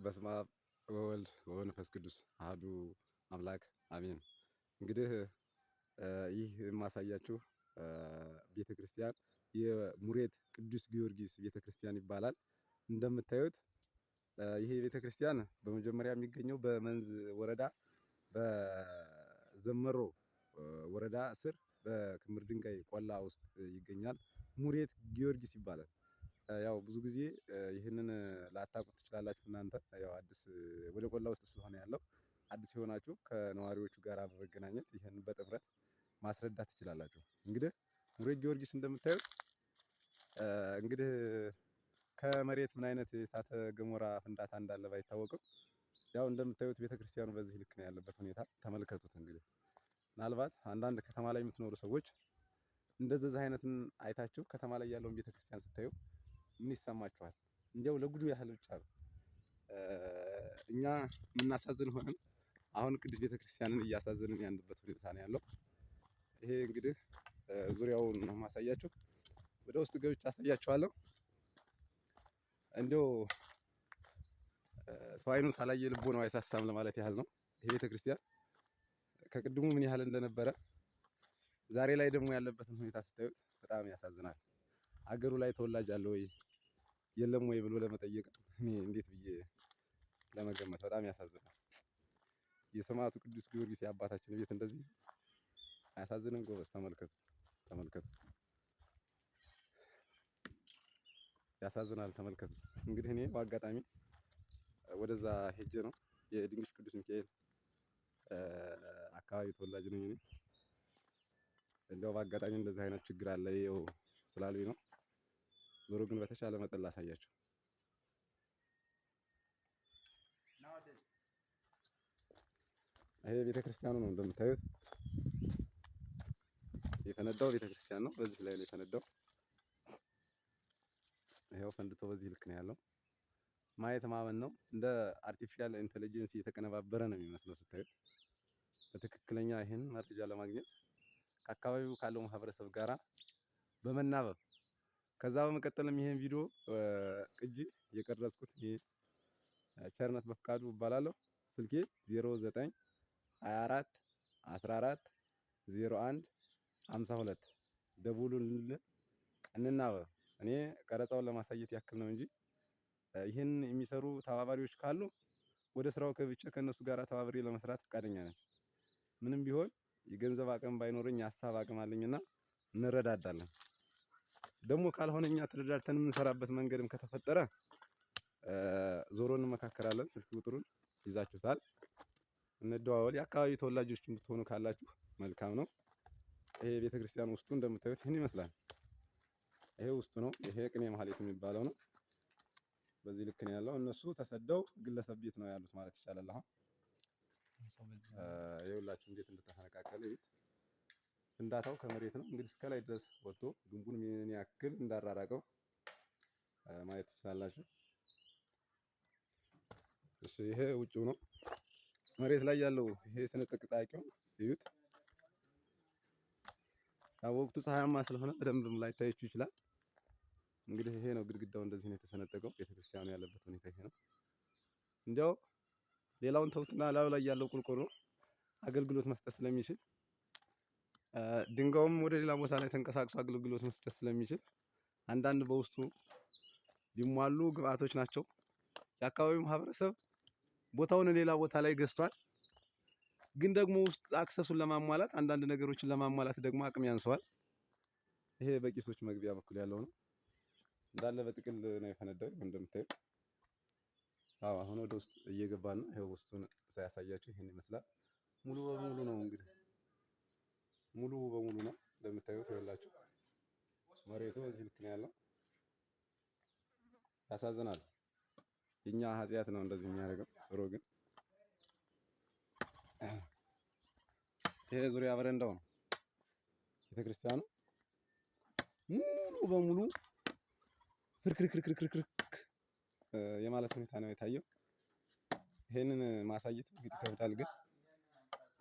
በስመ አብ ወወልድ ወመንፈስ ቅዱስ አሐዱ አምላክ አሜን። እንግዲህ ይህ የማሳያችሁ ቤተክርስቲያን የሙሬት ቅዱስ ጊዮርጊስ ቤተክርስቲያን ይባላል። እንደምታዩት ይሄ ቤተክርስቲያን በመጀመሪያ የሚገኘው በመንዝ ወረዳ በዘመሮ ወረዳ ስር በክምር ድንጋይ ቆላ ውስጥ ይገኛል። ሙሬት ጊዮርጊስ ይባላል። ያው ብዙ ጊዜ ይህንን ላታውቁት ትችላላችሁ እናንተ ያው አዲስ ወደ ቆላ ውስጥ ስለሆነ ያለው አዲስ የሆናችሁ ከነዋሪዎቹ ጋር በመገናኘት ይህንን በጥምረት ማስረዳት ትችላላችሁ። እንግዲህ ሙሬት ጊዮርጊስ እንደምታዩት እንግዲህ ከመሬት ምን አይነት የእሳተ ገሞራ ፍንዳታ እንዳለ ባይታወቅም ያው እንደምታዩት ቤተክርስቲያኑ በዚህ ልክ ነው ያለበት ሁኔታ ተመልከቱት። እንግዲህ ምናልባት አንዳንድ ከተማ ላይ የምትኖሩ ሰዎች እንደዚህ አይነትን አይታችሁ ከተማ ላይ ያለውን ቤተክርስቲያን ስታዩ ምን ይሰማችኋል? እንዲያው ለጉዱ ያህል ብቻ ነው። እኛ የምናሳዝን ሆነን አሁን ቅዱስ ቤተክርስቲያንን እያሳዘንን ያለበት ሁኔታ ነው ያለው። ይሄ እንግዲህ ዙሪያውን ነው ማሳያችሁ። ወደ ውስጥ ገብቼ አሳያችኋለሁ። እንዲያው ሰው አይኑ ታላየ ልቦ ነው አይሳሳም ለማለት ያህል ነው። ይሄ ቤተክርስቲያን ከቅድሙ ምን ያህል እንደነበረ ዛሬ ላይ ደግሞ ያለበትን ሁኔታ ስታዩት በጣም ያሳዝናል። አገሩ ላይ ተወላጅ አለ ወይ የለም ወይ ብሎ ለመጠየቅ እኔ እንዴት ብዬ ለመገመት በጣም ያሳዝናል። የሰማዕቱ ቅዱስ ጊዮርጊስ የአባታችን ቤት እንደዚህ አያሳዝንም? ጎበዝ ተመልከቱት፣ ተመልከቱት፣ ያሳዝናል። ተመልከቱት። እንግዲህ እኔ በአጋጣሚ ወደዛ ሄጄ ነው የድንግል ቅዱስ ሚካኤል አካባቢ ተወላጅ ነኝ እኔ። እንደው በአጋጣሚ እንደዚህ አይነት ችግር አለ ይኸው ስላሉኝ ነው። ዞሮ ግን በተሻለ መጠን ላሳያችሁ። ይሄ ቤተክርስቲያኑ ነው እንደምታዩት የፈነዳው ቤተክርስቲያን ነው። በዚህ ላይ ነው የፈነዳው። ይሄው ፈንድቶ በዚህ ልክ ነው ያለው። ማየት ማመን ነው። እንደ አርቲፊሻል ኢንተለጀንስ የተቀነባበረ ነው የሚመስለው ስታዩት። በትክክለኛ ይህን መረጃ ለማግኘት ከአካባቢው ካለው ማህበረሰብ ጋራ በመናበብ ከዛ በመቀጠልም ይሄን ቪዲዮ ቅጂ የቀረጽኩት እኔ ቸርነት በፍቃዱ እባላለሁ። ስልኬ 0924 14 01 52 ደውሉልን፣ እንናበብ። እኔ ቀረጻውን ለማሳየት ያክል ነው እንጂ ይህን የሚሰሩ ተባባሪዎች ካሉ ወደ ስራው ከብቻ ከነሱ ጋር ተባብሬ ለመስራት ፈቃደኛ ነኝ። ምንም ቢሆን የገንዘብ አቅም ባይኖረኝ የሀሳብ አቅም አለኝና እንረዳዳለን። ደግሞ ካልሆነ እኛ ተረዳድተን የምንሰራበት መንገድም ከተፈጠረ ዞሮ እንመካከራለን። ስልክ ቁጥሩን ይዛችሁታል፣ እንደዋወል። የአካባቢ ተወላጆች ብትሆኑ ካላችሁ መልካም ነው። ይሄ ቤተክርስቲያን ውስጡ እንደምታዩት ይህን ይመስላል። ይሄ ውስጡ ነው። ይሄ ቅኔ ማህሌት የሚባለው ነው። በዚህ ልክ ነው ያለው። እነሱ ተሰደው ግለሰብ ቤት ነው ያሉት ማለት ይቻላል። አሁን ይኸውላችሁ እንዴት እንደተፈነቃቀለ እዩት። ፍንዳታው ከመሬት ነው እንግዲህ እስከ ላይ ድረስ ወጥቶ ግንቡን ምን ያክል እንዳራራቀው ማየት ትችላላችሁ። እሺ ይሄ ውጪው ነው። መሬት ላይ ያለው ይሄ ስንጥቅጣቂው እዩት። ያው ወቅቱ ፀሐያማ ስለሆነ በደንብም ላይታያችሁ ይችላል። እንግዲህ ይሄ ነው ግድግዳው፣ እንደዚህ ነው የተሰነጠቀው። ቤተክርስቲያኑ ያለበት ሁኔታ ይሄ ነው። እንዲያው ሌላውን ተውትና ላዩ ላይ ያለው ቁልቁሉ አገልግሎት መስጠት ስለሚችል ድንጋዩም ወደ ሌላ ቦታ ላይ ተንቀሳቅሶ አገልግሎት መስጠት ስለሚችል አንዳንድ በውስጡ ሊሟሉ ግብአቶች ናቸው። የአካባቢው ማህበረሰብ ቦታውን ሌላ ቦታ ላይ ገዝቷል። ግን ደግሞ ውስጥ አክሰሱን ለማሟላት አንዳንድ ነገሮችን ለማሟላት ደግሞ አቅም ያንሰዋል። ይሄ በቂሶች መግቢያ በኩል ያለው ነው። እንዳለ በጥቅል ነው የፈነዳው እንደምታዩት። አዎ አሁን ወደ ውስጥ እየገባን ነው። ይሄው ውስጡን ሳያሳያችሁ ይሄን ይመስላል። ሙሉ በሙሉ ነው እንግዲህ ሙሉ በሙሉ ነው እንደምታዩት። ይኸውላችሁ መሬቱ እዚህ ልክ ነው ያለው። ያሳዝናል። የኛ ኃጢአት ነው እንደዚህ የሚያደርገው። ጥሩ ግን ይሄ ዙሪያ በረንዳው ነው ቤተክርስቲያኑ ሙሉ በሙሉ ፍርክርክርክርክርክ የማለት ሁኔታ ነው የታየው። ይሄንን ማሳየት እንግዲህ ይከብዳል ግን